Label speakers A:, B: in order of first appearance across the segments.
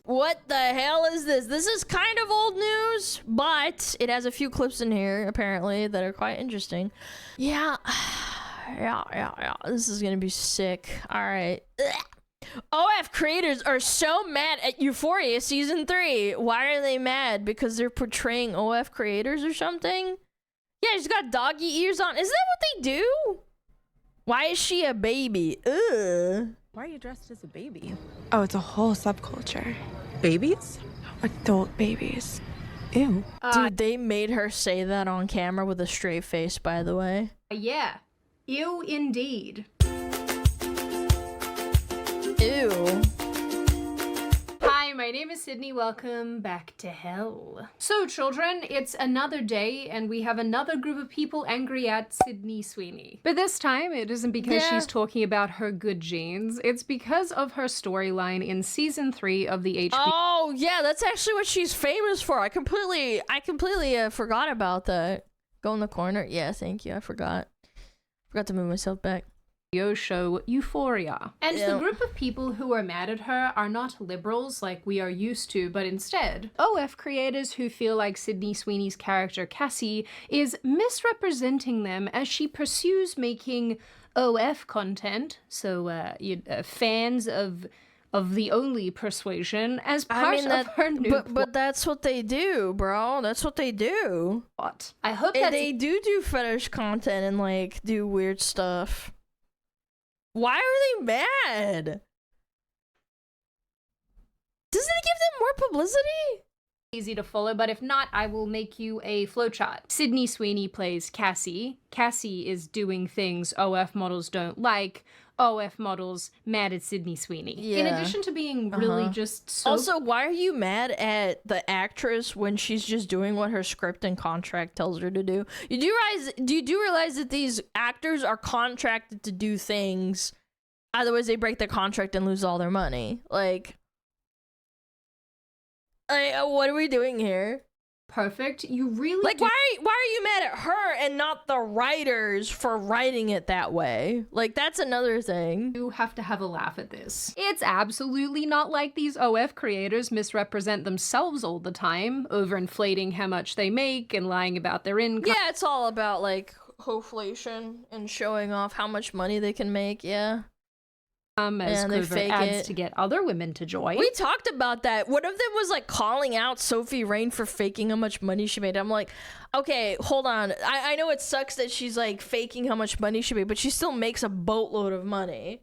A: What the hell is this? This is kind of old news, but it has a few clips in here, apparently, that are quite interesting. Yeah. Yeah. This is gonna be sick. Alright. OF creators are so mad at Euphoria Season 3. Why are they mad? Because they're portraying OF creators or something? Yeah, she's got doggy ears on. Isn't that what they do? Why is she a baby? Ugh.
B: Why are you dressed as a baby?
C: Oh, it's a whole subculture.
B: Babies?
C: Adult babies.
B: Ew.
A: Dude, they made her say that on camera with a straight face, by the way.
D: Yeah. Ew, indeed.
A: Ew.
D: Hi, my name is Sydney. Welcome back to hell. So, children, it's another day, and we have another group of people angry at Sydney Sweeney. But this time, it isn't because she's talking about her good genes. It's because of her storyline in Season 3 of the HBO.
A: Oh, yeah, that's actually what she's famous for. I completely forgot about that. Go in the corner. Yeah, thank you. I forgot. Forgot to move myself back.
D: Show Euphoria. And
A: Yeah.
D: the group of people who are mad at her are not liberals like we are used to, but instead OF creators who feel like Sydney Sweeney's character Cassie is misrepresenting them as she pursues making OF content, so fans of the only persuasion as part of her new
A: but that's what they do, bro. That's what they do.
D: plot. I hope that
A: They do fetish content and like do weird stuff. Why are they mad? Doesn't it give them more publicity?
D: easy to follow, but if not, I will make you a flowchart. Sydney Sweeney plays Cassie. Cassie is doing things OF models don't like. OF models mad at Sydney Sweeney.
A: Yeah.
D: In addition to being really just so...
A: Also, why are you mad at the actress when she's just doing what her script and contract tells her to do? You do realize that these actors are contracted to do things, otherwise they break their contract and lose all their money. Like what are we doing here?
D: perfect. You really
A: Like, why are you mad at her and not the writers for writing it that way? Like, that's another thing.
D: do have to have a laugh at this. It's absolutely not like these OF creators misrepresent themselves all the time, overinflating how much they make and lying about their income.
A: Yeah, it's all about, like, hoflation and showing off how much money they can make, yeah.
D: As
A: And they
D: covert
A: fake
D: ads
A: it.
D: to get other women to join.
A: We talked about that. One of them was like calling out Sophie Rain for faking how much money she made. I'm like, okay, hold on. I know it sucks that she's like faking how much money she made, but she still makes a boatload of money.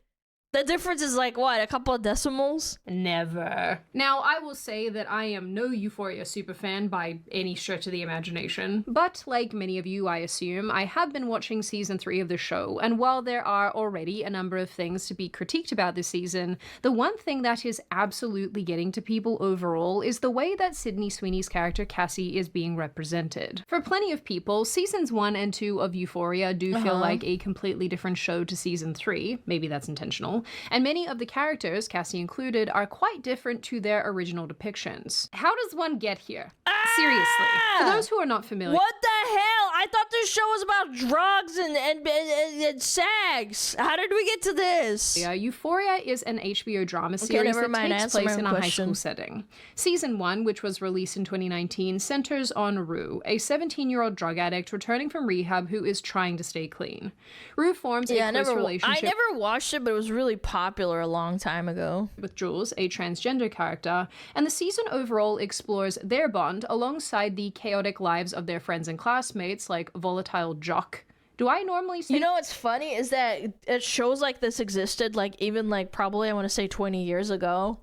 A: The difference is like, what, a couple of decimals?
D: Never. Now, I will say that I am no Euphoria superfan by any stretch of the imagination, but like many of you, I assume, I have been watching season 3 of the show, and while there are already a number of things to be critiqued about this season, the one thing that is absolutely getting to people overall is the way that Sydney Sweeney's character Cassie is being represented. For plenty of people, seasons 1 and 2 of Euphoria do feel like a completely different show to season 3, maybe that's intentional, and many of the characters, Cassie included, are quite different to their original depictions. How does one get here? Seriously. For those who are not familiar...
A: What the hell? I thought this show was about drugs and sex. How did we get to this?
D: Yeah, Euphoria is an HBO drama series that takes place in a high school setting. Season 1, which was released in 2019, centers on Rue, a 17-year-old drug addict returning from rehab who is trying to stay clean. Rue forms a close relationship...
A: I never watched it, but it was really popular a long time ago.
D: ...with Jules, a transgender character, and the season overall explores their bond alongside the chaotic lives of their friends and classmates like Volatile Jock. Do I normally say...
A: You know what's funny is that shows like this existed like even like probably I want to say 20 years ago.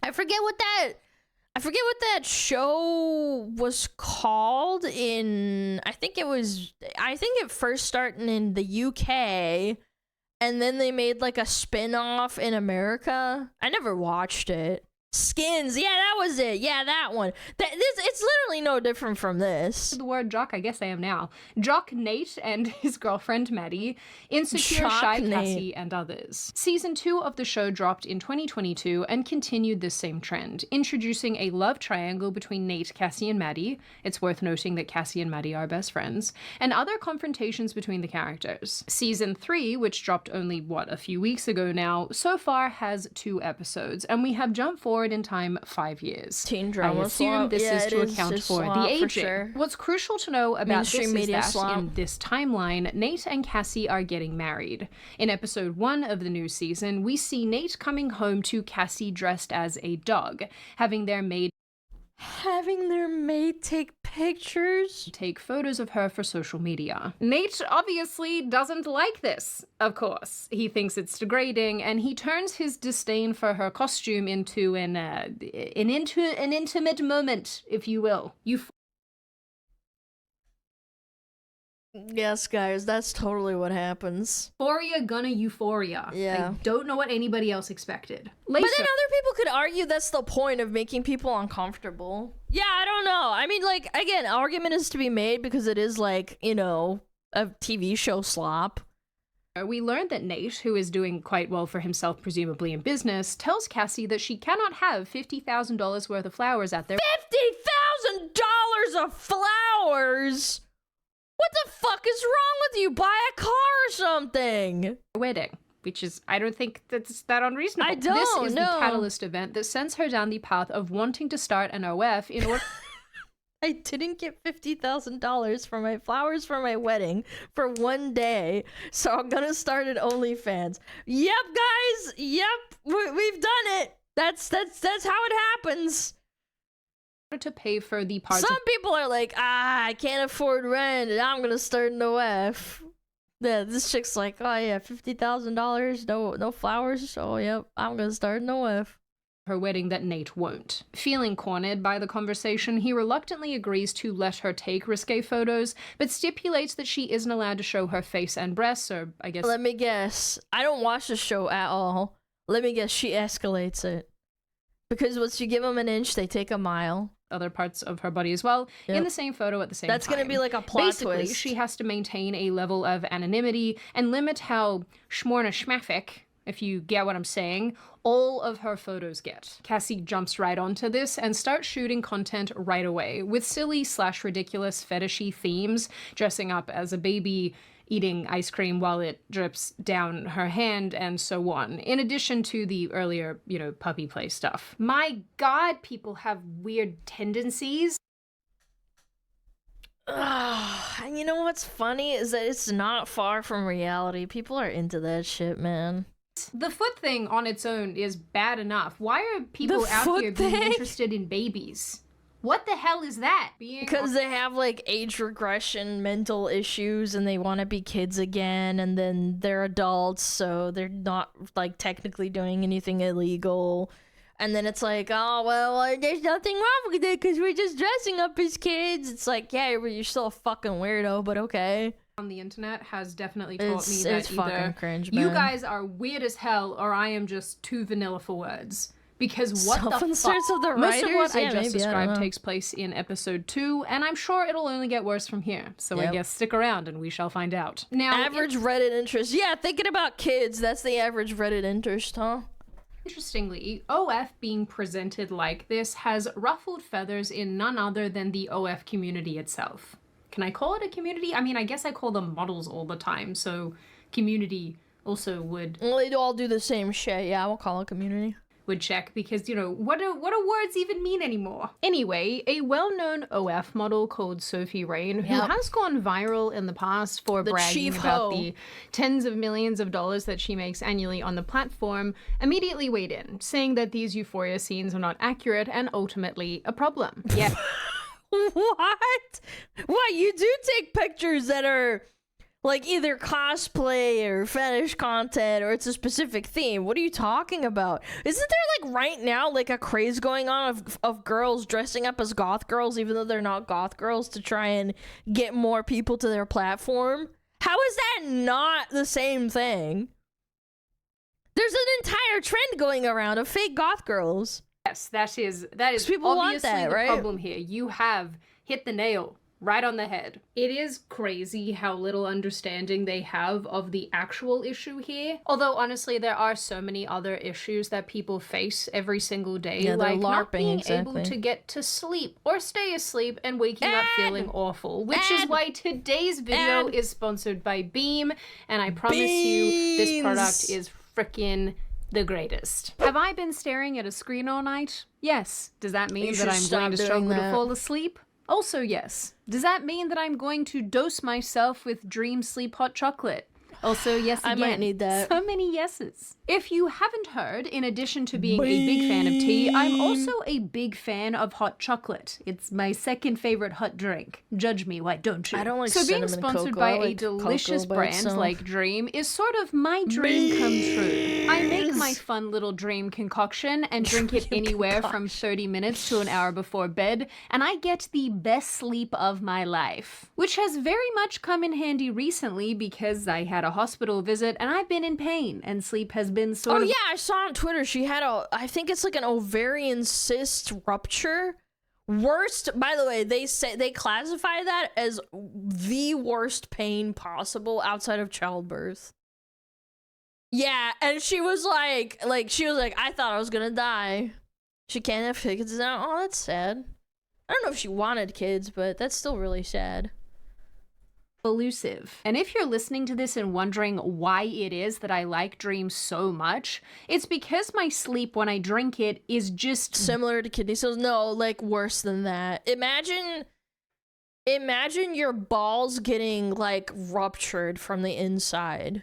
A: I forget what that show was called in I think it first started in the UK and then they made like a spin-off in America. I never watched it. Skins. Yeah, that was it. Yeah, that one. It's literally no different from this.
D: The word jock, I guess I am now. Jock Nate and his girlfriend Maddie, insecure
A: Jock
D: Shy
A: Nate.
D: Cassie, and others. Season 2 of the show dropped in 2022 and continued this same trend, introducing a love triangle between Nate, Cassie, and Maddie. It's worth noting that Cassie and Maddie are best friends, and other confrontations between the characters. Season 3, which dropped only, a few weeks ago now, so far has 2 episodes, and we have jumped forward in time 5 years.
A: Teen drama
D: I assume
A: slop.
D: this
A: Yeah,
D: is
A: it
D: to
A: is
D: account
A: just
D: for
A: slop,
D: the
A: for
D: aging.
A: sure.
D: What's crucial to know about
A: Mainstream
D: this is
A: media
D: that
A: slop.
D: in this timeline, Nate and Cassie are getting married. In episode 1 of the new season, we see Nate coming home to Cassie dressed as a dog, having their maid
A: take pictures.
D: take photos of her for social media. Nate obviously doesn't like this, of course. He thinks it's degrading, and he turns his disdain for her costume into an intimate moment, if you will.
A: Yes, guys, that's totally what happens.
D: Euphoria gonna Euphoria.
A: Yeah.
D: I don't know what anybody else expected.
A: But then other people could argue that's the point of making people uncomfortable. Yeah, I don't know. I mean, like, again, argument is to be made because it is like, you know, a TV show slop.
D: We learned that Nate, who is doing quite well for himself, presumably in business, tells Cassie that she cannot have $50,000 worth of flowers at their
A: $50,000 of flowers? What the fuck is wrong with you? Buy a car or something.
D: wedding. Which is, I don't think that's that unreasonable.
A: I don't,
D: This is
A: no.
D: the catalyst event that sends her down the path of wanting to start an OF in order...
A: I didn't get $50,000 for my flowers for my wedding for one day, so I'm gonna start an OnlyFans. Yep, guys. Yep, we've done it. That's how it happens.
D: to pay for the parts
A: Some
D: of
A: people are like, I can't afford rent, and I'm gonna start an OF. Yeah, this chick's like, oh yeah, $50,000, no flowers. Oh yep, I'm gonna start an OF.
D: her wedding that Nate won't. Feeling cornered by the conversation, he reluctantly agrees to let her take risque photos, but stipulates that she isn't allowed to show her face and breasts, or I guess...
A: Let me guess. I don't watch the show at all. Let me guess, she escalates it. Because once you give them an inch, they take a mile.
D: other parts of her body as well, in the same photo at the same
A: That's
D: time.
A: gonna be like a plot
D: Basically,
A: twist.
D: she has to maintain a level of anonymity and limit how schmorna-schmaffic, if you get what I'm saying, all of her photos get. Cassie jumps right onto this and starts shooting content right away, with silly/ridiculous fetishy themes, dressing up as a baby, eating ice cream while it drips down her hand, and so on. In addition to the earlier, puppy play stuff. My God, people have weird tendencies.
A: And you know what's funny is that it's not far from reality. People are into that shit, man.
D: The foot thing on its own is bad enough. Why are people
A: The
D: out
A: foot
D: here being
A: thing?
D: interested in babies? What the hell is that?
A: Because they have like age regression, mental issues, and they want to be kids again, and then they're adults, so they're not like technically doing anything illegal. And then it's like, oh, well, there's nothing wrong with it because we're just dressing up as kids. It's like, yeah, but you're still a fucking weirdo, but okay.
D: on the internet has definitely taught me
A: It's
D: that
A: fucking
D: either
A: cringe,
D: you
A: man.
D: guys are weird as hell or I am just too vanilla for words. Because what the fuck?
A: Self-inserts of the
D: Most of what
A: writers?
D: I
A: Yeah,
D: just
A: maybe, I don't
D: described
A: know.
D: takes place in episode 2, and I'm sure it'll only get worse from here. So I
A: Yep.
D: guess stick around and we shall find out. Now,
A: Average Reddit interest. Yeah, thinking about kids, that's the average Reddit interest, huh?
D: interestingly, OF being presented like this has ruffled feathers in none other than the OF community itself. Can I call it a community? I mean, I guess I call them models all the time, so community also would
A: Well, they all do the same shit. Yeah, we'll call it community.
D: check because, what do words even mean anymore? Anyway, a well-known OF model called Sophie Rain, who
A: Yep.
D: has gone viral in the past for
A: The
D: bragging
A: chief
D: about
A: hoe.
D: the tens of millions of dollars that she makes annually on the platform, immediately weighed in, saying that these Euphoria scenes are not accurate and ultimately a problem. Yeah.
A: What? What? You do take pictures that are like either cosplay or fetish content or it's a specific theme. What are you talking about? Isn't there like right now like a craze going on of girls dressing up as goth girls even though they're not goth girls to try and get more people to their platform? How is that not the same thing? There's an entire trend going around of fake goth girls.
D: yes, that is
A: people want
D: obviously
A: that,
D: the
A: right?
D: problem here. You have hit the nail right on the head. It is crazy how little understanding they have of the actual issue here. Although honestly, there are so many other issues that people face every single day,
A: Yeah,
D: like not
A: LARPing,
D: being
A: exactly.
D: able to get to sleep or stay asleep and waking up feeling awful, which is why today's video is sponsored by Beam, and I promise you this product is frickin' the greatest. Have I been staring at a screen all night? Yes. Does that mean that I'm going to struggle to fall asleep? Also yes. Does that mean that I'm going to dose myself with Dream Sleep hot chocolate? Also yes again.
A: I might need that.
D: So many yeses. If you haven't heard, in addition to being a big fan of tea, I'm also a big fan of hot chocolate. It's my second favorite hot drink. Judge me, why don't you?
A: I don't like
D: so being
A: cinnamon
D: sponsored
A: cocoa.
D: by
A: I like
D: a delicious
A: cocoa by
D: brand
A: itself.
D: like Dream is sort of my dream come true. I make my fun little Dream concoction and drink it anywhere from 30 minutes to an hour before bed, and I get the best sleep of my life. Which has very much come in handy recently because I had a hospital visit and I've been in pain, and sleep has been sort of...
A: yeah, I saw on Twitter she had I think it's like an ovarian cyst rupture. Worst, by the way, they classify that as the worst pain possible outside of childbirth. Yeah, and she was like, I thought I was gonna die. She can't have kids now. Oh, that's sad. I don't know if she wanted kids, but that's still really sad.
D: Elusive. And if you're listening to this and wondering why it is that I like Dream so much, it's because my sleep when I drink it is just
A: similar to kidney stones. No, like worse than that. Imagine your balls getting like ruptured from the inside.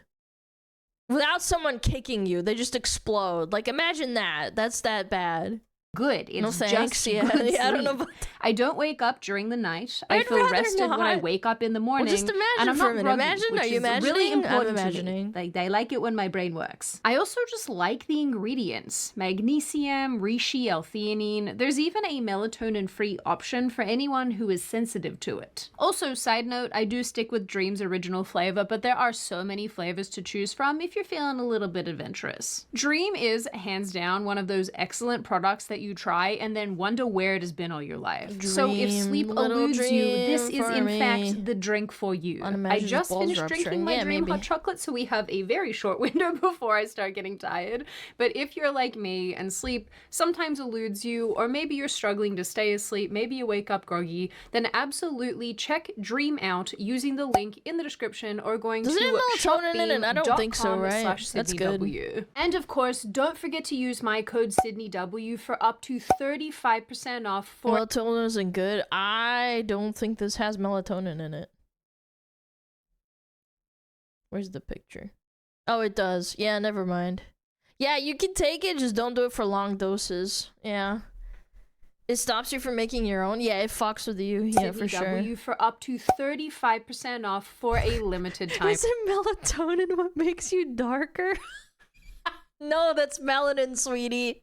A: Without someone kicking you, they just explode. Like imagine that. That's that bad.
D: Good. It's
A: no thanks.
D: just
A: Yeah,
D: good
A: I don't know.
D: sleep. I don't wake up during the night. I
A: I'd
D: feel
A: rather
D: rested when I
A: not.
D: wake up in the morning.
A: Well, just imagine
D: and I'm
A: for
D: not
A: a minute.
D: groggy,
A: Imagine?
D: which
A: Are you
D: is
A: imagining?
D: really
A: I'm
D: important to me.
A: imagining.
D: Like, I like it when my brain works. I also just like the ingredients. Magnesium, reishi, L-theanine. There's even a melatonin-free option for anyone who is sensitive to it. Also, side note, I do stick with Dream's original flavor, but there are so many flavors to choose from if you're feeling a little bit adventurous. Dream is, hands down, one of those excellent products that you try and then wonder where it has been all your life. So if sleep eludes you, this is in fact the drink for you. I just finished drinking my Dream hot chocolate, so we have a very short window before I start getting tired. But if you're like me and sleep sometimes eludes you, or maybe you're struggling to stay asleep, maybe you wake up groggy, then absolutely check Dream out using the link in the description or going to
A: melatonin in it? I don't think so, right? That's good.
D: SydneyW. And of course, don't forget to use my code SydneyW for up to 35% off for...
A: Melatonin isn't good. I don't think this has melatonin in it. Where's the picture? Oh, it does. Yeah, never mind. Yeah, you can take it, just don't do it for long doses. Yeah. It stops you from making your own. Yeah, it fucks with you. Yeah, for sure.
D: SydneyW for up to 35% off for a limited time.
A: Is it melatonin what makes you darker? No, that's melanin, sweetie.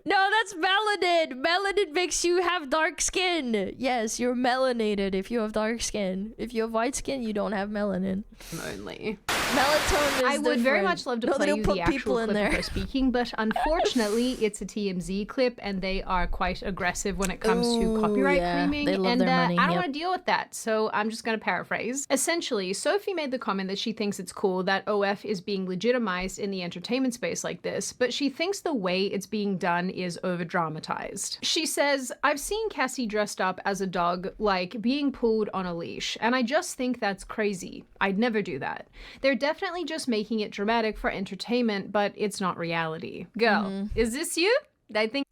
A: No, that's melanin. Melanin makes you have dark skin. Yes, you're melanated if you have dark skin. If you have white skin, you don't have melanin.
D: Only.
A: Melatonin is
D: I would very
A: different.
D: much love to
A: No,
D: play
A: they
D: you
A: don't
D: the
A: put
D: actual
A: people in
D: clip
A: there.
D: of her speaking, but unfortunately, it's a TMZ clip, and they are quite aggressive when it comes to
A: Ooh,
D: copyright
A: yeah.
D: claiming,
A: They love
D: and
A: their money,
D: I don't
A: yep.
D: want to deal with that, so I'm just going to paraphrase. Essentially, Sophie made the comment that she thinks it's cool that OF is being legitimized in the entertainment space like this, but she thinks the way it's being done is over-dramatized. She says, I've seen Cassie dressed up as a dog, like being pulled on a leash, and I just think that's crazy. I'd never do that. They're definitely just making it dramatic for entertainment, but it's not reality. Girl, is this you? I think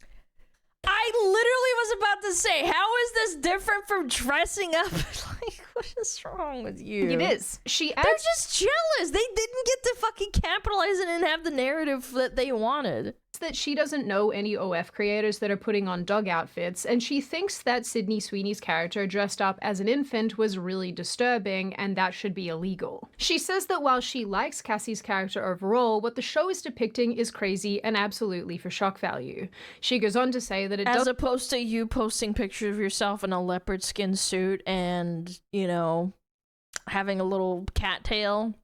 A: I literally was about to say, how is this different from dressing up? Like, what is wrong with you?
D: it is. She
A: They're
D: adds
A: just jealous. They didn't get to fucking capitalize it and have the narrative that they wanted.
D: that she doesn't know any OF creators that are putting on dog outfits, and she thinks that Sydney Sweeney's character dressed up as an infant was really disturbing and that should be illegal. She says that while she likes Cassie's character overall, what the show is depicting is crazy and absolutely for shock value. She goes on to say that it
A: As
D: does
A: opposed to you posting pictures of yourself in a leopard skin suit and, you know, having a little cat tail.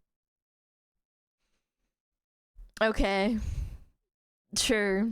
A: Okay. Sure.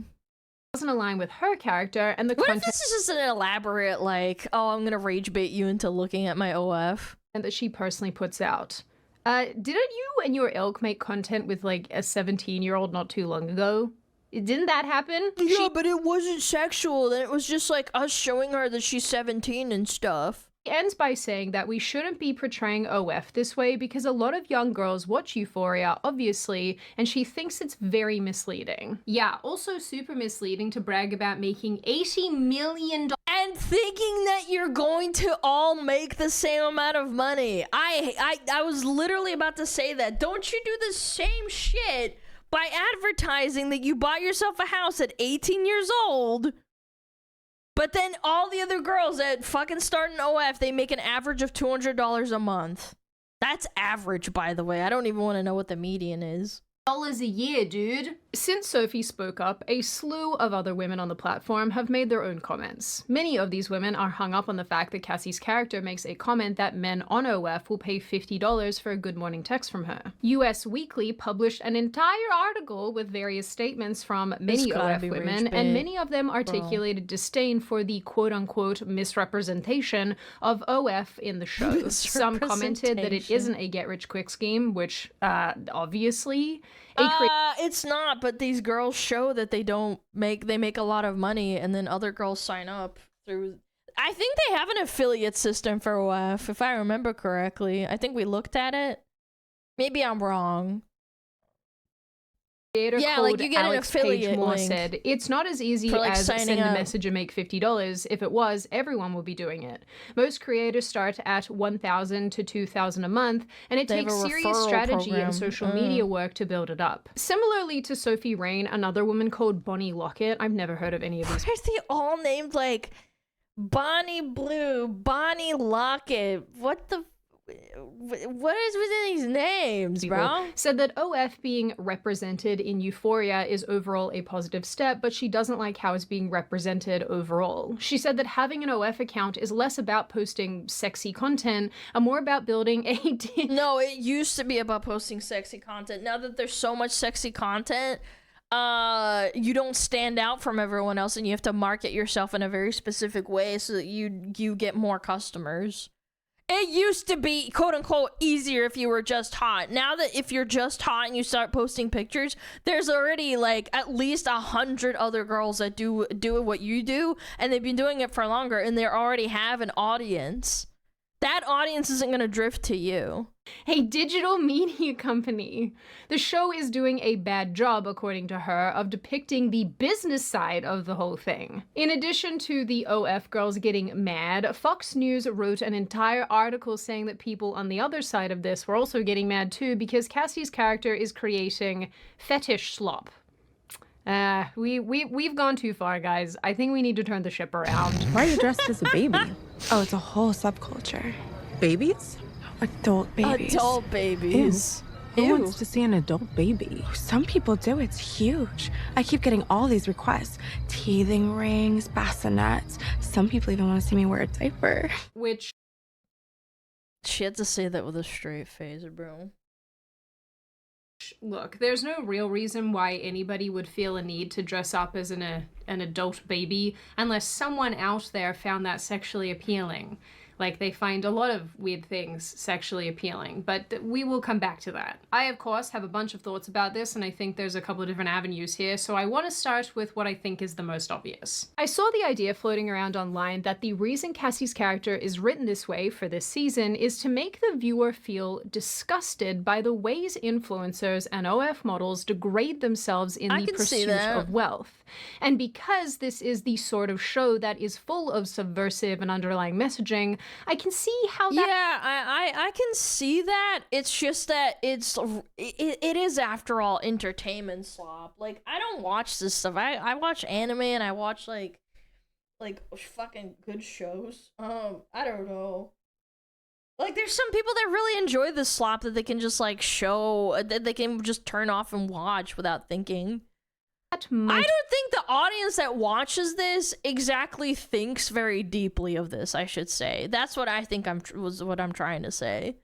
D: doesn't align with her character and the
A: What if
D: content
A: this is just an elaborate, like, oh, I'm gonna rage bait you into looking at my OF?
D: that she personally puts out. Didn't you and your ilk make content with like a 17-year-old not too long ago? Didn't that happen?
A: Yeah, but it wasn't sexual. Then it was just like us showing her that she's 17 and stuff.
D: He ends by saying that we shouldn't be portraying OF this way because a lot of young girls watch Euphoria, obviously, and she thinks it's very misleading. Yeah, also super misleading to brag about making $80 million
A: And thinking that you're going to all make the same amount of money. I was literally about to say that. Don't you do the same shit by advertising that you bought yourself a house at 18 years old? But then all the other girls that fucking start in OF, they make an average of $200 a month. That's average, by the way. I don't even want to know what the median is.
D: a year, dude. Since Sophie spoke up, a slew of other women on the platform have made their own comments. Many of these women are hung up on the fact that Cassie's character makes a comment that men on OF will pay $50 for a good morning text from her. US Weekly published an entire article with various statements from many OF women, and many of them articulated disdain for the quote-unquote misrepresentation of OF in the show. Some commented that it isn't a get-rich-quick scheme, which, obviously...
A: It's not, but these girls show that they make a lot of money, and then other girls sign up through... I think they have an affiliate system for OF, if I remember correctly. I think we looked at it. Maybe I'm wrong.
D: Yeah,
A: like you get
D: Alex
A: an affiliate
D: Page Moore
A: link
D: said, it's not as easy
A: for, like,
D: as
A: signing
D: send a
A: up.
D: message and make $50. If it was, everyone would be doing it. Most creators start at $1,000 to $2,000 a month, and it
A: They have
D: takes
A: a
D: serious
A: referral
D: strategy
A: program.
D: and social media work to build it up. Similarly to Sophie Rain, another woman called Bonnie Lockett, I've never heard of any of these.
A: Why are they all named like Bonnie Blue, Bonnie Lockett? What is with these names, bro?
D: Said that OF being represented in Euphoria is overall a positive step, but she doesn't like how it's being represented overall. She said that having an OF account is less about posting sexy content and more about building a...
A: No, it used to be about posting sexy content. Now that there's so much sexy content, you don't stand out from everyone else, and you have to market yourself in a very specific way so that you get more customers. It used to be, quote-unquote, easier if you were just hot. Now that if you're just hot and you start posting pictures, there's already, like, at least 100 other girls that do what you do, and they've been doing it for longer, and they already have an audience. That audience isn't gonna drift to you.
D: A digital media company. The show is doing a bad job, according to her, of depicting the business side of the whole thing. In addition to the OF girls getting mad, Fox News wrote an entire article saying that people on the other side of this were also getting mad too because Cassie's character is creating fetish slop. We've gone too far, guys. I think we need to turn the ship around.
B: Why are you dressed as a baby?
C: Oh, it's a whole subculture.
B: Babies?
C: Adult babies.
A: Adult babies.
B: Who
A: Ew.
B: wants to see an adult baby?
C: Some people do. It's huge. I keep getting all these requests. Teething rings, bassinets. Some people even want to see me wear a diaper.
D: Which...
A: She had to say that with a straight face, bro.
D: Look, there's no real reason why anybody would feel a need to dress up as an adult baby unless someone out there found that sexually appealing. Like, they find a lot of weird things sexually appealing, but we will come back to that. I, of course, have a bunch of thoughts about this, and I think there's a couple of different avenues here, so I want to start with what I think is the most obvious. I saw the idea floating around online that the reason Cassie's character is written this way for this season is to make the viewer feel disgusted by the ways influencers and OF models degrade themselves in the pursuit of wealth. And because this is the sort of show that is full of subversive and underlying messaging, I can see how that...
A: Yeah, I can see that. It's just that it is, after all, entertainment slop. Like, I don't watch this stuff. I watch anime and I watch, like fucking good shows. I don't know. Like, there's some people that really enjoy this slop that they can just, like, show, that they can just turn off and watch without thinking. I don't think the audience that watches this exactly thinks very deeply of this, I should say. That's what I think was what I'm trying to say.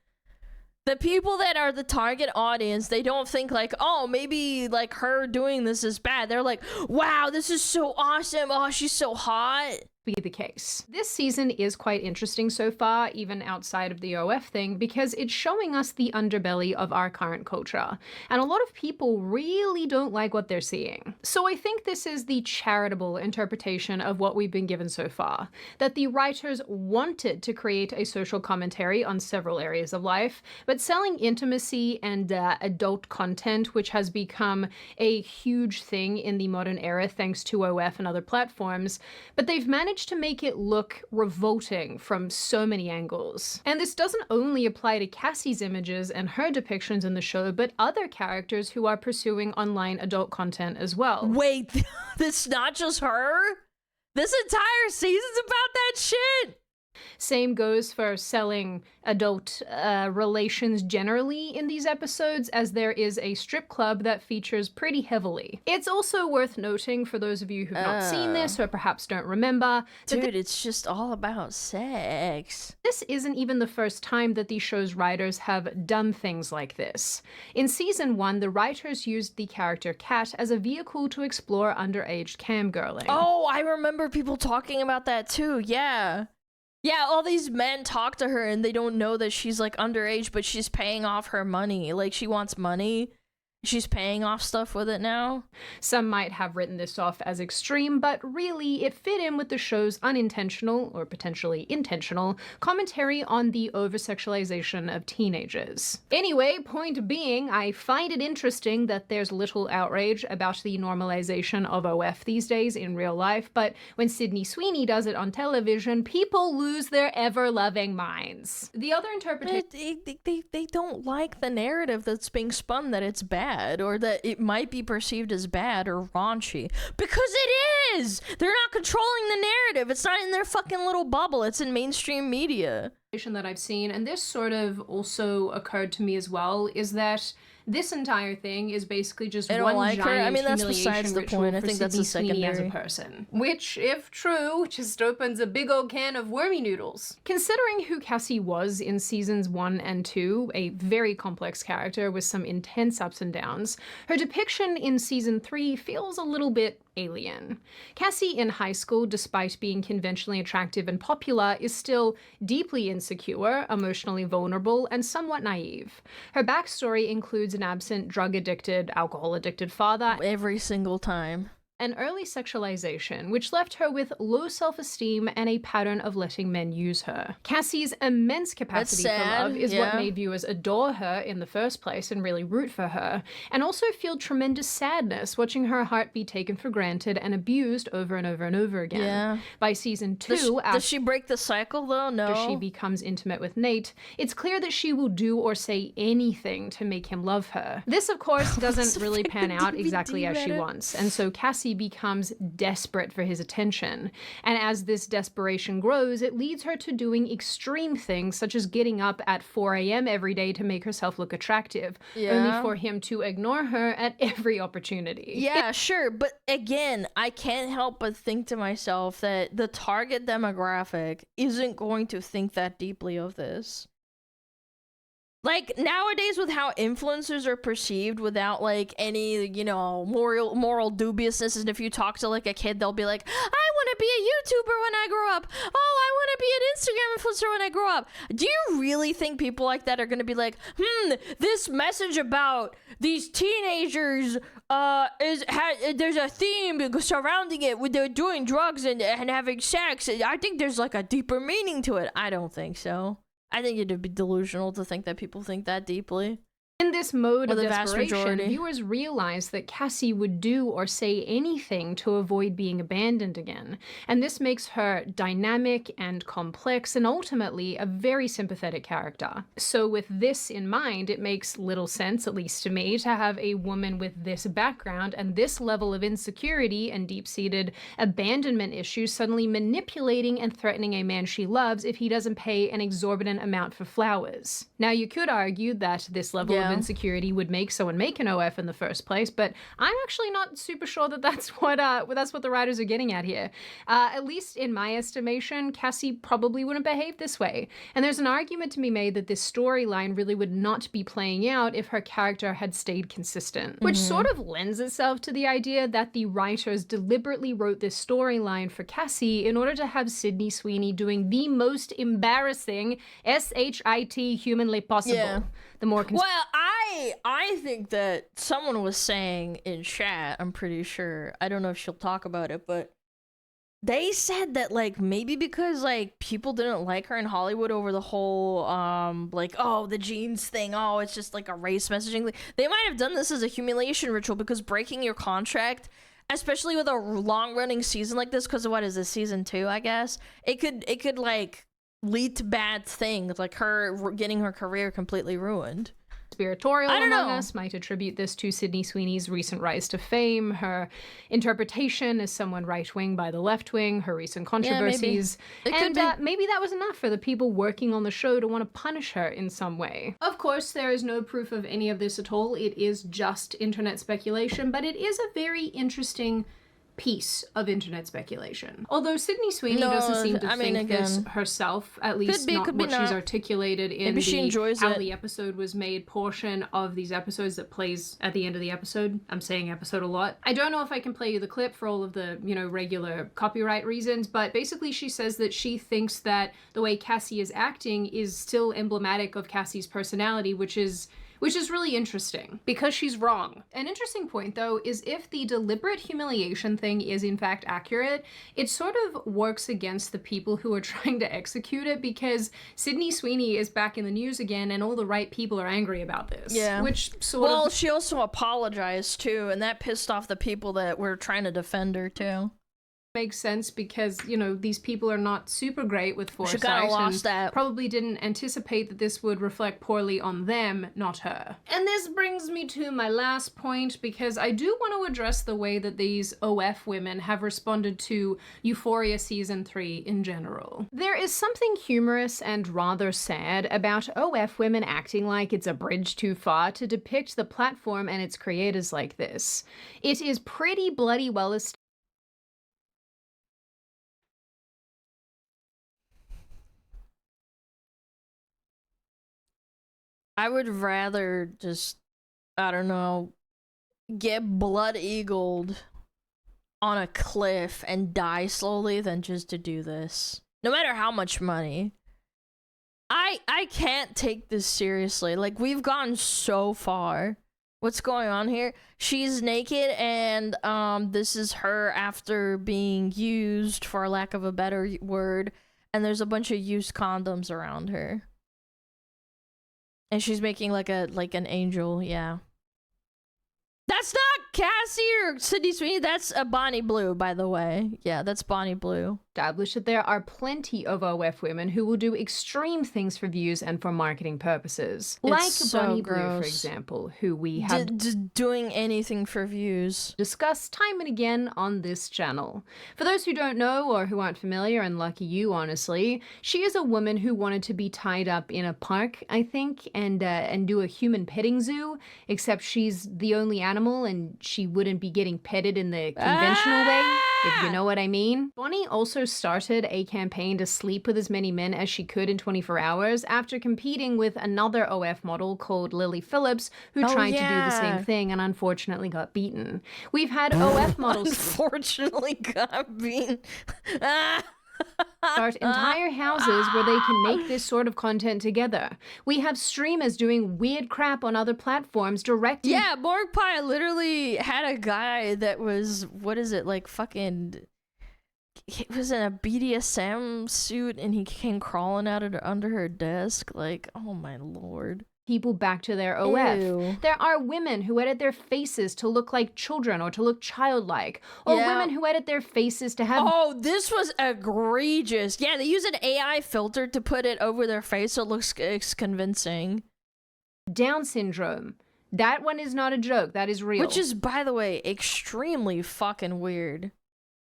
A: the people that are the target audience, they don't think like, oh, maybe like her doing this is bad. They're like, wow, this is so awesome. Oh, she's so hot.
D: Be the case. This season is quite interesting so far, even outside of the OF thing, because it's showing us the underbelly of our current culture, and a lot of people really don't like what they're seeing. So I think this is the charitable interpretation of what we've been given so far, that the writers wanted to create a social commentary on several areas of life, but selling intimacy and adult content, which has become a huge thing in the modern era thanks to OF and other platforms, but they've managed to make it look revolting from so many angles. And this doesn't only apply to Cassie's images and her depictions in the show, but other characters who are pursuing online adult content as well.
A: Wait, this is not just her? This entire season's about that shit?
D: Same goes for selling adult relations generally in these episodes, as there is a strip club that features pretty heavily. It's also worth noting, for those of you who've not seen this or perhaps don't remember,
A: dude, it's just all about sex.
D: This isn't even the first time that the show's writers have done things like this. In season 1, the writers used the character Kat as a vehicle to explore underage camgirling.
A: Oh, I remember people talking about that too, yeah. Yeah, all these men talk to her and they don't know that she's like underage, but she's paying off her money. Like, she wants money. She's paying off stuff with it now.
D: Some might have written this off as extreme, but really it fit in with the show's unintentional, or potentially intentional, commentary on the over-sexualization of teenagers. Anyway, point being, I find it interesting that there's little outrage about the normalization of OF these days in real life, but when Sydney Sweeney does it on television, people lose their ever-loving minds. The other interpretation...
A: They don't like the narrative that's being spun that it's bad. Or that it might be perceived as bad or raunchy. Because it is! They're not controlling the narrative. It's not in their fucking little bubble. It's in mainstream media.
D: That I've seen, and this sort of also occurred to me as well, is that this entire thing is basically just one
A: like
D: giant
A: her. I mean, that's
D: humiliation
A: besides the
D: ritual
A: point. I
D: for
A: think that's
D: Sydney
A: a
D: Sweeney as a
A: secondary
D: person. Which, if true, just opens a big old can of wormy noodles. Considering who Cassie was in seasons 1 and 2, a very complex character with some intense ups and downs, her depiction in season 3 feels a little bit alien. Cassie in high school, despite being conventionally attractive and popular, is still deeply insecure, emotionally vulnerable, and somewhat naive. Her backstory includes an absent, drug-addicted, alcohol-addicted father
A: every single time.
D: And early sexualization, which left her with low self-esteem and a pattern of letting men use her. Cassie's immense capacity for love is what made viewers adore her in the first place and really root for her, and also feel tremendous sadness watching her heart be taken for granted and abused over and over and over again.
A: Yeah.
D: By season 2,
A: does she break the cycle though? No.
D: After she becomes intimate with Nate, it's clear that she will do or say anything to make him love her. This, of course, doesn't really pan out exactly as she wants, and so Cassie becomes desperate for his attention. And as this desperation grows, it leads her to doing extreme things, such as getting up at 4 a.m. every day to make herself look attractive, only for him to ignore her at every opportunity.
A: Yeah, sure, but again, I can't help but think to myself that the target demographic isn't going to think that deeply of this. Like, nowadays with how influencers are perceived without, like, any, you know, moral dubiousness, and if you talk to, like, a kid, they'll be like, I want to be a YouTuber when I grow up. Oh, I want to be an Instagram influencer when I grow up. Do you really think people like that are going to be like, this message about these teenagers, there's a theme surrounding it with they're doing drugs and having sex. I think there's, like, a deeper meaning to it. I don't think so. I think it'd be delusional to think that people think that deeply.
D: In this mode of desperation, viewers realize that Cassie would do or say anything to avoid being abandoned again, and this makes her dynamic and complex and ultimately a very sympathetic character. So with this in mind, it makes little sense, at least to me, to have a woman with this background and this level of insecurity and deep-seated abandonment issues suddenly manipulating and threatening a man she loves if he doesn't pay an exorbitant amount for flowers. Now, you could argue that this level of of insecurity would make someone make an OF in the first place, but I'm actually not super sure that that's what the writers are getting at here. At least in my estimation, Cassie probably wouldn't behave this way. And there's an argument to be made that this storyline really would not be playing out if her character had stayed consistent, which sort of lends itself to the idea that the writers deliberately wrote this storyline for Cassie in order to have Sydney Sweeney doing the most embarrassing SHIT humanly possible.
A: Yeah.
D: The more
A: Well, I think that someone was saying in chat, I'm pretty sure, I don't know if she'll talk about it, but they said that, like, maybe because, like, people didn't like her in Hollywood over the whole, like, oh, the jeans thing, oh, it's just, like, a race messaging thing. They might have done this as a humiliation ritual, because breaking your contract, especially with a long-running season like this, because what is this, season 2, I guess? It could, like, lead to bad things, like her getting her career completely ruined.
D: Conspiratorial among us might attribute this to Sydney Sweeney's recent rise to fame, her interpretation as someone right-wing by the left-wing, her recent controversies, and maybe that was enough for the people working on the show to want to punish her in some way. Of course, there is no proof of any of this at all. It is just internet speculation, but it is a very interesting piece of internet speculation. Although Sydney Sweeney doesn't seem to think this herself, at least not what she's articulated in how the episode was made portion of these episodes that plays at the end of the episode. I'm saying episode a lot. I don't know if I can play you the clip for all of the, regular copyright reasons, but basically she says that she thinks that the way Cassie is acting is still emblematic of Cassie's personality, which is really interesting, because she's wrong. An interesting point, though, is if the deliberate humiliation thing is in fact accurate, it sort of works against the people who are trying to execute it, because Sydney Sweeney is back in the news again, and all the right people are angry about this. Yeah. Which sort of...
A: Well, she also apologized, too, and that pissed off the people that were trying to defend her, too.
D: Makes sense because, these people are not super great with foresight and probably didn't anticipate that this would reflect poorly on them, not her. And this brings me to my last point, because I do want to address the way that these OF women have responded to Euphoria Season 3 in general. There is something humorous and rather sad about OF women acting like it's a bridge too far to depict the platform and its creators like this. It is pretty bloody well established.
A: I would rather just, I don't know, get blood eagled on a cliff and die slowly than just to do this. No matter how much money. I can't take this seriously. Like, we've gone so far. What's going on here? She's naked, and this is her after being used, for lack of a better word, and there's a bunch of used condoms around her. And she's making like an angel, yeah. That's not Cassie or Sydney Sweeney, that's a Bonnie Blue, by the way. Yeah, that's Bonnie Blue.
D: Established that there are plenty of OF women who will do extreme things for views and for marketing purposes. Like
A: so
D: Bonnie
A: gross.
D: Blue, for example, who we have
A: doing anything for views.
D: Discussed time and again on this channel. For those who don't know or who aren't familiar, and lucky you, honestly, she is a woman who wanted to be tied up in a park, I think, and do a human petting zoo, except she's the only animal and she wouldn't be getting petted in the conventional way, if you know what I mean. Bonnie also started a campaign to sleep with as many men as she could in 24 hours after competing with another OF model called Lily Phillips, who tried to do the same thing and unfortunately got beaten. We've had OF models
A: unfortunately got beaten.
D: Start entire houses where they can make this sort of content together. We have streamers doing weird crap on other platforms directing...
A: Yeah, Morg Pie literally had a guy that was, what is it, like fucking... He was in a BDSM suit and he came crawling out of under her desk. Like, oh my lord.
D: People back to their OF.
A: Ew.
D: There are women who edit their faces to look like children or to look childlike. Or women who edit their faces to have...
A: Oh, this was egregious. Yeah, they use an AI filter to put it over their face so it looks convincing.
D: Down syndrome. That one is not a joke. That is real.
A: Which is, by the way, extremely fucking weird.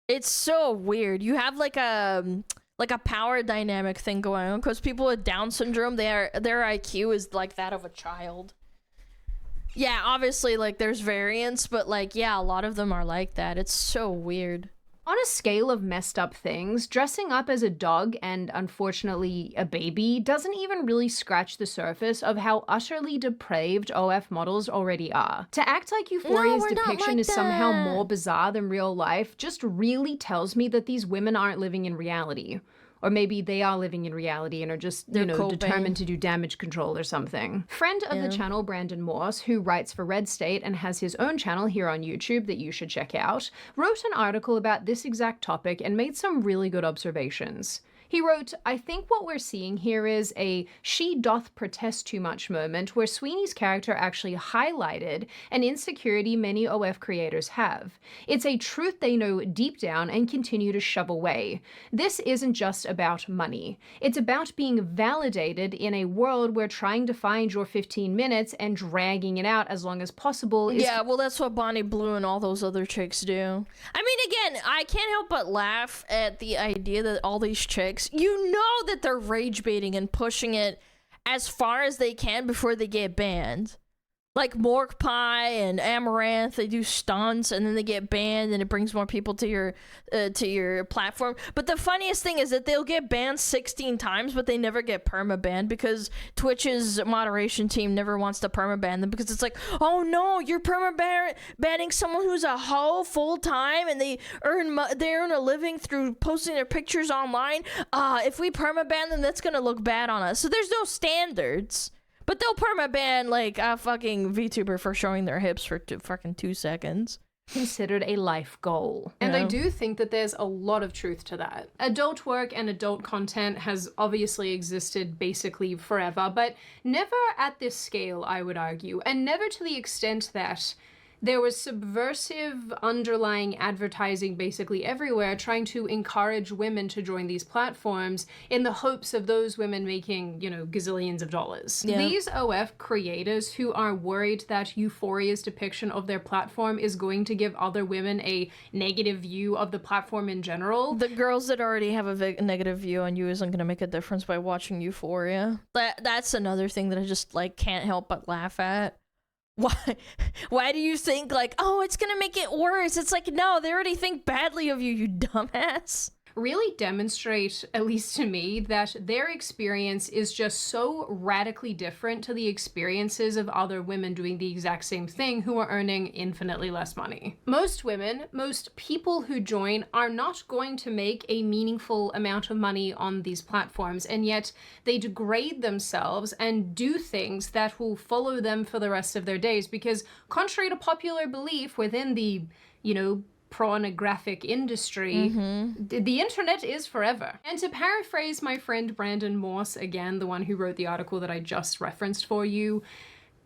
A: It's so weird. You have like a power dynamic thing going on because people with Down syndrome, their IQ is like that of a child, Yeah, obviously, like, there's variants, but, like, yeah, a lot of them are like that. It's so weird.
D: On a scale of messed up things, dressing up as a dog and, unfortunately, a baby doesn't even really scratch the surface of how utterly depraved OF models already are. To act like Euphoria's
A: we're not
D: depiction
A: like
D: is somehow
A: that.
D: more bizarre than real life just really tells me that these women aren't living in reality. Or maybe they are living in reality and are just,
A: They're coping.
D: determined to do damage control or something. Friend of the channel, Brandon Morse, who writes for Red State and has his own channel here on YouTube that you should check out, wrote an article about this exact topic and made some really good observations. He wrote, "I think what we're seeing here is a she doth protest too much moment where Sweeney's character actually highlighted an insecurity many OF creators have. It's a truth they know deep down and continue to shove away. This isn't just about money. It's about being validated in a world where trying to find your 15 minutes and dragging it out as long as possible is..."
A: Yeah, well, that's what Bonnie Blue and all those other chicks do. I mean, again, I can't help but laugh at the idea that all these chicks, you know that they're rage baiting and pushing it as far as they can before they get banned. Like Mork Pie and Amaranth, they do stunts and then they get banned and it brings more people to your platform. But the funniest thing is that they'll get banned 16 times, but they never get perma-banned because Twitch's moderation team never wants to perma-ban them because it's like, oh no, you're perma-banning someone who's a hoe full-time and they earn a living through posting their pictures online. If we perma-ban them, that's gonna look bad on us. So there's no standards. But they'll perma-ban, like, a fucking VTuber for showing their hips for fucking 2 seconds.
D: Considered a life goal. And I do think that there's a lot of truth to that. Adult work and adult content has obviously existed basically forever, but never at this scale, I would argue, and never to the extent that there was subversive underlying advertising basically everywhere trying to encourage women to join these platforms in the hopes of those women making, gazillions of dollars.
A: Yeah.
D: These OF creators who are worried that Euphoria's depiction of their platform is going to give other women a negative view of the platform in general.
A: The girls that already have a negative view on you isn't going to make a difference by watching Euphoria. That's another thing that I just, like, can't help but laugh at. Why do you think, like, oh, it's gonna make it worse? It's like, no, they already think badly of you, you dumbass.
D: Really demonstrate, at least to me, that their experience is just so radically different to the experiences of other women doing the exact same thing who are earning infinitely less money. Most women, most people who join are not going to make a meaningful amount of money on these platforms, and yet they degrade themselves and do things that will follow them for the rest of their days because, contrary to popular belief within the, pornographic industry, the internet is forever. And to paraphrase my friend Brandon Morse, again, the one who wrote the article that I just referenced for you,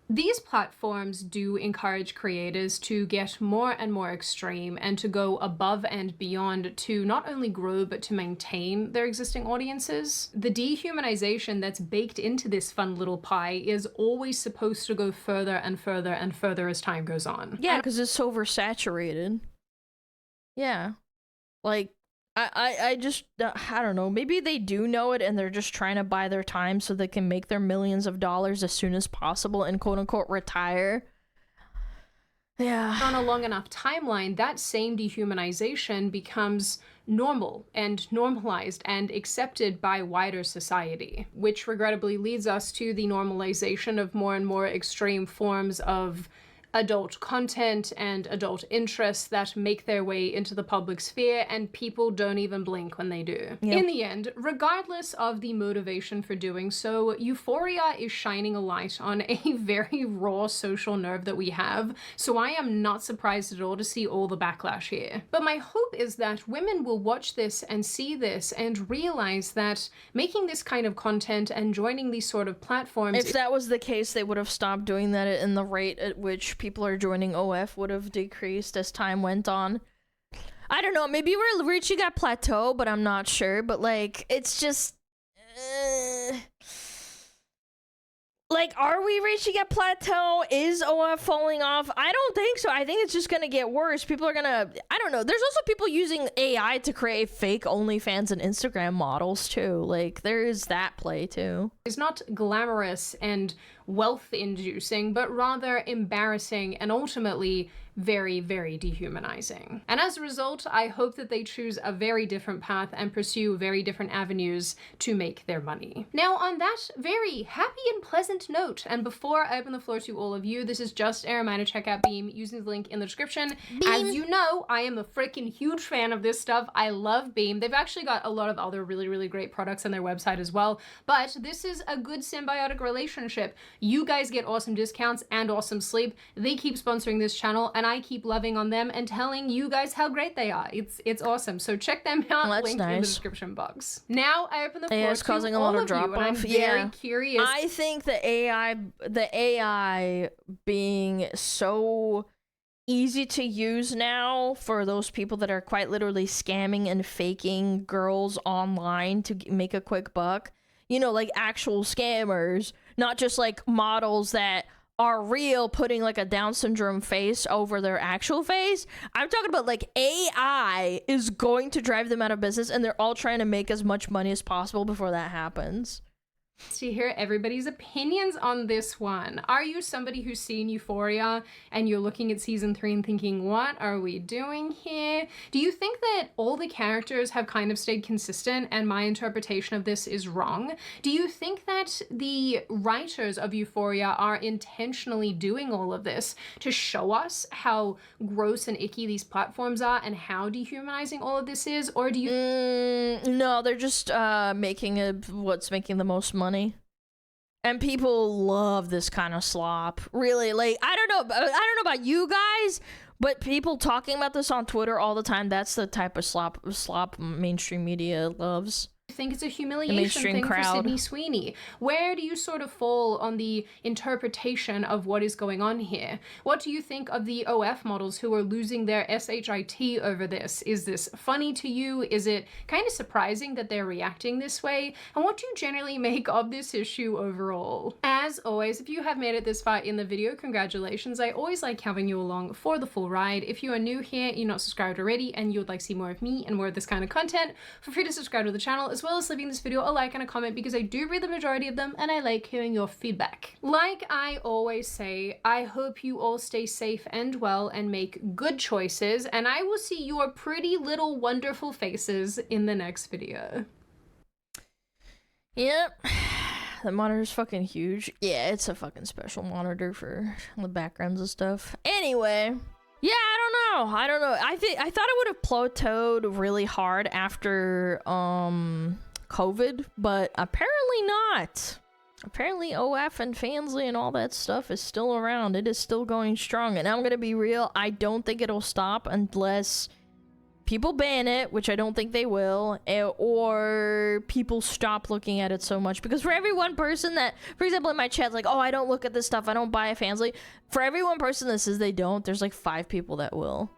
D: these platforms do encourage creators to get more and more extreme and to go above and beyond to not only grow but to maintain their existing audiences. The dehumanization that's baked into this fun little pie is always supposed to go further and further and further as time goes on.
A: Yeah, because it's oversaturated. Yeah. Like, I just, I don't know, maybe they do know it and they're just trying to buy their time so they can make their millions of dollars as soon as possible and quote-unquote retire. Yeah.
D: On a long enough timeline, that same dehumanization becomes normal and normalized and accepted by wider society, which regrettably leads us to the normalization of more and more extreme forms of adult content and adult interests that make their way into the public sphere, and people don't even blink when they do.
A: Yep.
D: In the end, regardless of the motivation for doing so, Euphoria is shining a light on a very raw social nerve that we have, so I am not surprised at all to see all the backlash here. But my hope is that women will watch this and see this and realize that making this kind of content and joining these sort of platforms—
A: if that was the case, they would have stopped doing that, and the rate at which people are joining OF would have decreased as time went on. I don't know, maybe we're reaching a plateau, but I'm not sure. But, like, it's just like, are we reaching a plateau? Is OF falling off? I don't think so. I think it's just gonna get worse. People are gonna, I don't know, there's also people using AI to create fake OnlyFans and Instagram models too. Like, there is that play too.
D: It's not glamorous and wealth-inducing, but rather embarrassing and ultimately very, very dehumanizing. And as a result, I hope that they choose a very different path and pursue very different avenues to make their money. Now, on that very happy and pleasant note, and before I open the floor to all of you, this is just a reminder to check out Beam using the link in the description.
A: Beam.
D: As you know, I am a freaking huge fan of this stuff. I love Beam. They've actually got a lot of other really, really great products on their website as well, but this is a good symbiotic relationship. You guys get awesome discounts and awesome sleep. They keep sponsoring this channel, and I keep loving on them and telling you guys how great they are. It's awesome. So check them out.
A: That's
D: Link in the
A: nice.
D: description box. Now I open the floor
A: It's
D: to
A: causing a
D: all
A: lot of
D: of
A: drop
D: you, and I'm
A: off.
D: very curious.
A: I think the AI being so easy to use now for those people that are quite literally scamming and faking girls online to make a quick buck. You know, like actual scammers, not just like models that are real putting like a Down syndrome face over their actual face. I'm talking about like AI is going to drive them out of business, and they're all trying to make as much money as possible before that happens.
D: To hear everybody's opinions on this one. Are you somebody who's seen Euphoria and you're looking at season 3 and thinking, what are we doing here? Do you think that all the characters have kind of stayed consistent and my interpretation of this is wrong? Do you think that the writers of Euphoria are intentionally doing all of this to show us how gross and icky these platforms are and how dehumanizing all of this is? Or do you
A: No, they're just making what's making the most money. And people love this kind of slop. Really, like I don't know about you guys, but people talking about this on Twitter all the time, that's the type of slop mainstream media loves.
D: think it's a humiliation thing for Sydney Sweeney? Where do you sort of fall on the interpretation of what is going on here? What do you think of the OF models who are losing their SHIT over this? Is this funny to you? Is it kind of surprising that they're reacting this way? And what do you generally make of this issue overall? As always, if you have made it this far in the video, congratulations. I always like having you along for the full ride. If you are new here, you're not subscribed already, and you would like to see more of me and more of this kind of content, feel free to subscribe to the channel, as well as leaving this video a like and a comment, because I do read the majority of them and I like hearing your feedback. Like I always say, I hope you all stay safe and well and make good choices, and I will see your pretty little wonderful faces in the next video.
A: Yep. The monitor's fucking huge. Yeah, it's a fucking special monitor for the backgrounds and stuff. Anyway, yeah, I don't know. I thought it would have plateaued really hard after COVID, but apparently not. Apparently OF and Fansly and all that stuff is still around. It is still going strong, and I'm gonna be real, I don't think it'll stop unless people ban it, which I don't think they will, or people stop looking at it so much. Because for every one person that, for example, in my chat, like, oh, I don't look at this stuff, I don't buy a Fansly, for every one person that says they don't, there's like 5 people that will.